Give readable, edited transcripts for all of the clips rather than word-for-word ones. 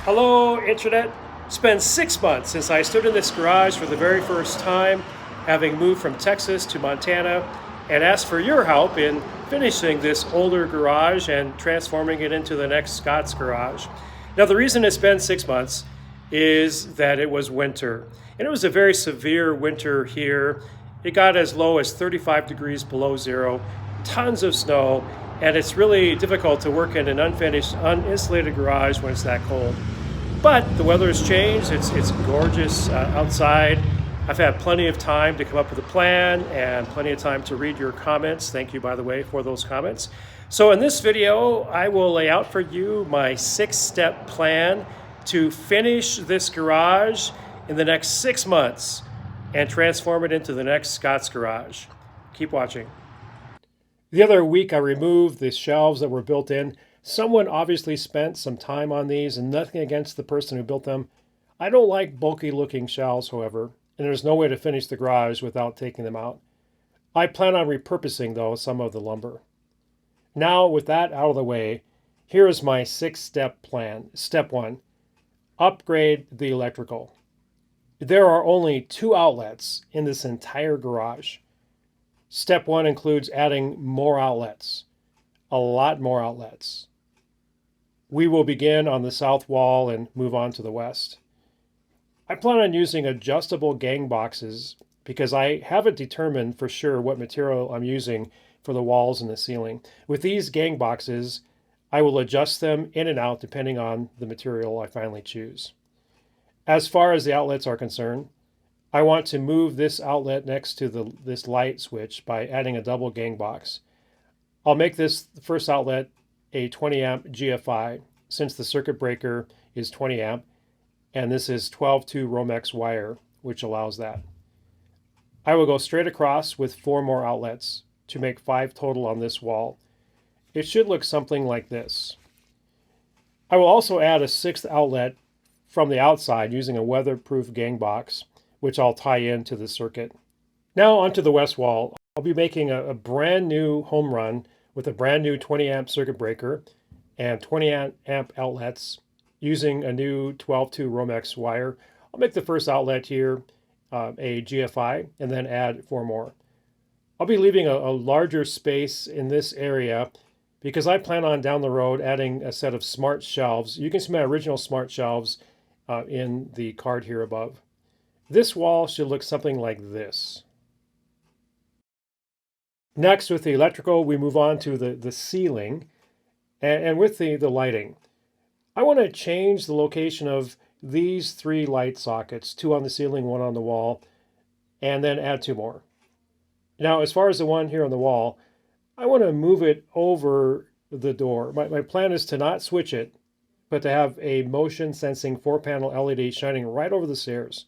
Hello, Internet. It's been 6 months since I stood in this garage for the very first time, having moved from Texas to Montana, and asked for your help in finishing this older garage and transforming it into the next Scott's garage. Now, the reason it's been 6 months is that it was winter, and it was a very severe winter here. It got as low as 35 degrees below zero, tons of snow, and it's really difficult to work in an unfinished, uninsulated garage when it's that cold. But the weather has changed. It's gorgeous outside. I've had plenty of time to come up with a plan and plenty of time to read your comments. Thank you, by the way, for those comments. So in this video, I will lay out for you my 6-step plan to finish this garage in the next 6 months and transform it into the next Scott's garage. Keep watching. The other week, I removed the shelves that were built in. Someone obviously spent some time on these, and nothing against the person who built them. I don't like bulky looking shelves, however, and there's no way to finish the garage without taking them out. I plan on repurposing, though, some of the lumber. Now, with that out of the way, here is my 6-step plan. Step 1, upgrade the electrical. There are only 2 outlets in this entire garage. Step 1 includes adding more outlets, a lot more outlets. We will begin on the south wall and move on to the west. I plan on using adjustable gang boxes because I haven't determined for sure what material I'm using for the walls and the ceiling. With these gang boxes, I will adjust them in and out depending on the material I finally choose. As far as the outlets are concerned, I want to move this outlet next to this light switch by adding a double gang box. I'll make this first outlet a 20 amp GFI since the circuit breaker is 20 amp and this is 12-2 Romex wire, which allows that. I will go straight across with 4 more outlets to make 5 total on this wall. It should look something like this. I will also add a 6th outlet from the outside using a weatherproof gang box, which I'll tie into the circuit. Now onto the west wall. I'll be making a brand new home run with a brand new 20 amp circuit breaker and 20 amp outlets using a new 12-2 Romex wire. I'll make the first outlet here a GFI and then add 4 more. I'll be leaving a larger space in this area because I plan on down the road adding a set of smart shelves. You can see my original smart shelves in the card here above. This wall should look something like this. Next, with the electrical, we move on to the ceiling and with the lighting. I want to change the location of these 3 light sockets, 2 on the ceiling, 1 on the wall, and then add 2 more. Now, as far as the one here on the wall, I want to move it over the door. My plan is to not switch it, but to have a motion sensing 4-panel LED shining right over the stairs.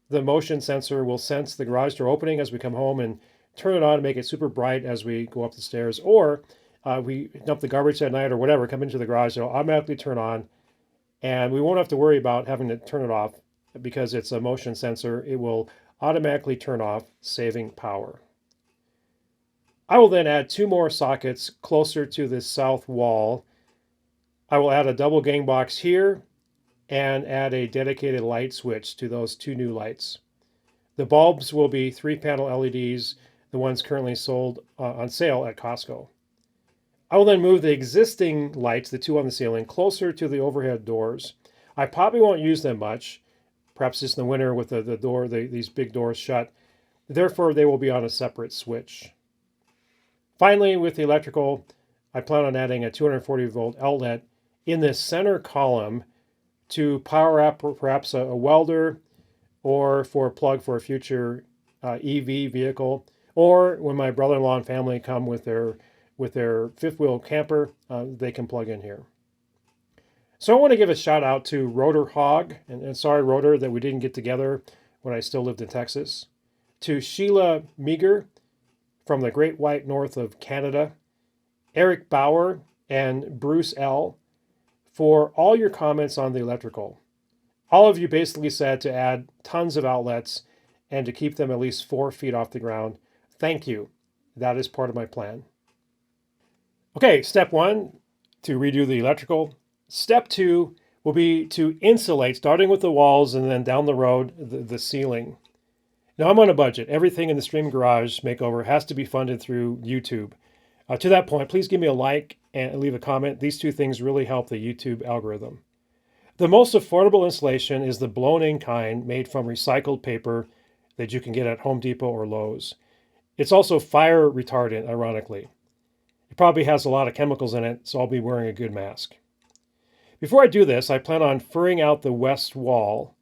The motion sensor will sense the garage door opening as we come home and turn it on and make it super bright as we go up the stairs. Or we dump the garbage at night or whatever, come into the garage, it'll automatically turn on. And we won't have to worry about having to turn it off because it's a motion sensor. It will automatically turn off, saving power. I will then add 2 more sockets closer to the south wall. I will add a double gang box here and add a dedicated light switch to those 2 new lights. The bulbs will be 3-panel LEDs, the ones currently sold on sale at Costco. I will then move the existing lights, the 2 on the ceiling, closer to the overhead doors. I probably won't use them much, perhaps just in the winter with the door, these big doors shut. Therefore, they will be on a separate switch. Finally, with the electrical, I plan on adding a 240 volt outlet in this center column to power up perhaps a welder or for a plug for a future EV vehicle, or when my brother-in-law and family come with their fifth wheel camper, they can plug in here. So I want to give a shout out to Rotor Hog, and sorry Rotor that we didn't get together when I still lived in Texas, to Sheila Meager from the Great White North of Canada, Eric Bauer and Bruce L. for all your comments on the electrical. All of you basically said to add tons of outlets and to keep them at least 4 feet off the ground. Thank you. That is part of my plan. Okay, step 1, to redo the electrical. Step 2, will be to insulate, starting with the walls and then down the road, the ceiling. Now, I'm on a budget. Everything in the Stream Garage makeover has to be funded through YouTube. To that point, please give me a like and leave a comment. These two things really help the YouTube algorithm. The most affordable insulation is the blown-in kind made from recycled paper that you can get at Home Depot or Lowe's. It's also fire retardant, ironically. It probably has a lot of chemicals in it, so I'll be wearing a good mask. Before I do this, I plan on furring out the west wall.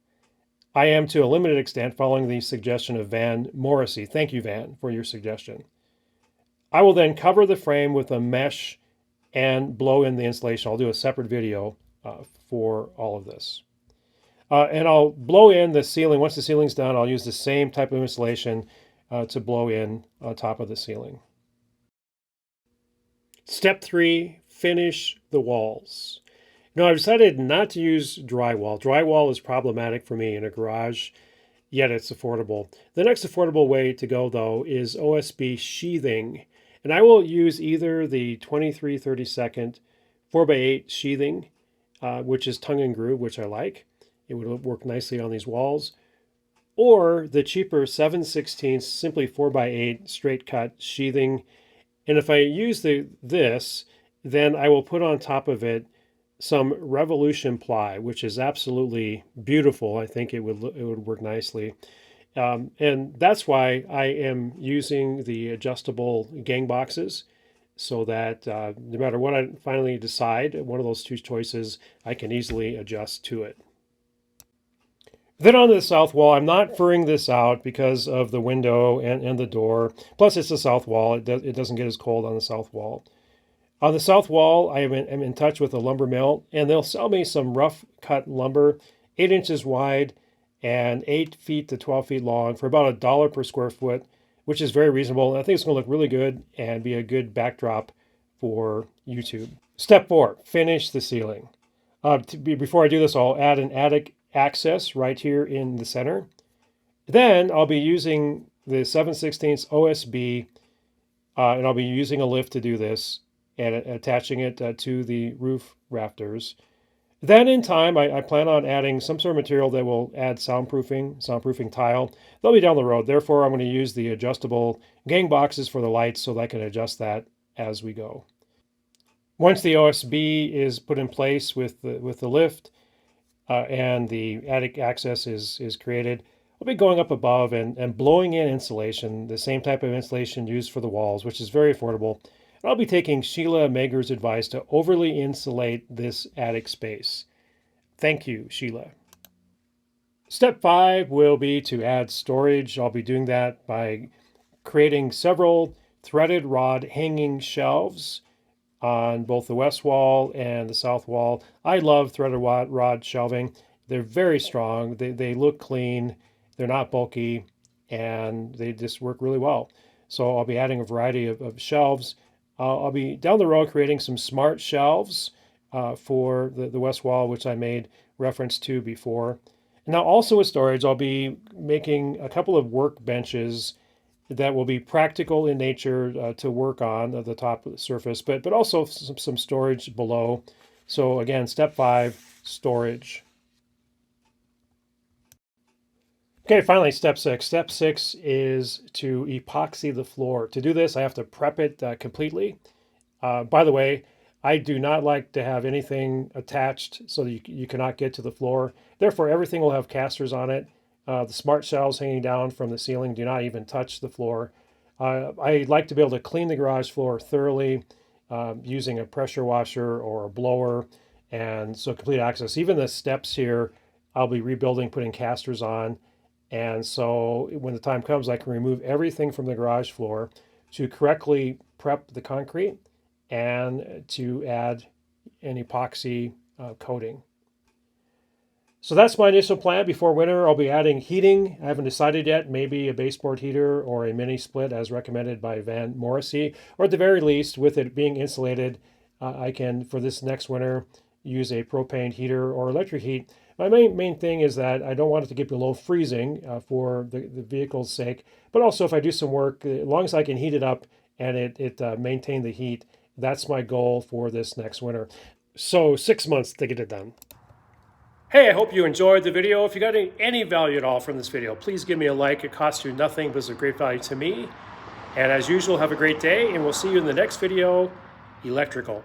I am, to a limited extent, following the suggestion of Van Morrissey. Thank you, Van, for your suggestion. I will then cover the frame with a mesh and blow in the insulation. I'll do a separate video for all of this. And I'll blow in the ceiling. Once the ceiling's done, I'll use the same type of insulation to blow in on top of the ceiling. Step 3, finish the walls. Now, I've decided not to use drywall. Drywall is problematic for me in a garage, yet it's affordable. The next affordable way to go, though, is OSB sheathing. And I will use either the 23/32 4x8 sheathing, which is tongue and groove, which I like. It would work nicely on these walls. Or the cheaper 7/16 simply 4x8 straight cut sheathing. And if I use this, then I will put on top of it some Revolution ply, which is absolutely beautiful. I think it would work nicely. And that's why I am using the adjustable gang boxes, so that no matter what I finally decide, one of those two choices, I can easily adjust to it. Then on the south wall, I'm not furring this out because of the window and the door. Plus, it's the south wall. It doesn't get as cold on the south wall. On the south wall, I'm in touch with a lumber mill, and they'll sell me some rough cut lumber, 8 inches wide and 8 feet to 12 feet long, for about $1 per square foot, which is very reasonable. And I think it's going to look really good and be a good backdrop for YouTube. Step 4, finish the ceiling. Before I do this, I'll add an attic access right here in the center. Then I'll be using the 7/16 OSB, and I'll be using a lift to do this and attaching it to the roof rafters. Then in time, I plan on adding some sort of material that will add soundproofing tile. They'll be down the road. Therefore, I'm going to use the adjustable gang boxes for the lights so that I can adjust that as we go. Once the OSB is put in place with the lift and the attic access is created, I'll be going up above and blowing in insulation, the same type of insulation used for the walls, which is very affordable. I'll be taking Sheila Mager's advice to overly insulate this attic space. Thank you, Sheila. Step 5 will be to add storage. I'll be doing that by creating several threaded rod hanging shelves on both the west wall and the south wall. I love threaded rod shelving. They're very strong. They look clean. They're not bulky, and they just work really well. So I'll be adding a variety of shelves. I'll be down the road creating some smart shelves for the west wall, which I made reference to before. And now also with storage, I'll be making a couple of work benches that will be practical in nature to work on the top of the surface, but also some storage below. So again, step 5, storage. Okay, finally, step 6. Step 6 is to epoxy the floor. To do this, I have to prep it completely. By the way, I do not like to have anything attached so that you cannot get to the floor. Therefore, everything will have casters on it. The smart shelves hanging down from the ceiling do not even touch the floor. I like to be able to clean the garage floor thoroughly using a pressure washer or a blower, and so complete access. Even the steps here, I'll be rebuilding, putting casters on. And so when the time comes, I can remove everything from the garage floor to correctly prep the concrete and to add an epoxy coating. So that's my initial plan. Before winter, I'll be adding heating. I haven't decided yet, maybe a baseboard heater or a mini split as recommended by Van Morrissey, or at the very least, with it being insulated, I can, for this next winter, use a propane heater or electric heat. My main thing is that I don't want it to get below freezing for the vehicle's sake, but also if I do some work, as long as I can heat it up and it maintain the heat, that's my goal for this next winter. So 6 months to get it done. Hey, I hope you enjoyed the video. If you got any value at all from this video, please give me a like. It costs you nothing, but it's a great value to me. And as usual, have a great day, and we'll see you in the next video, Electrical.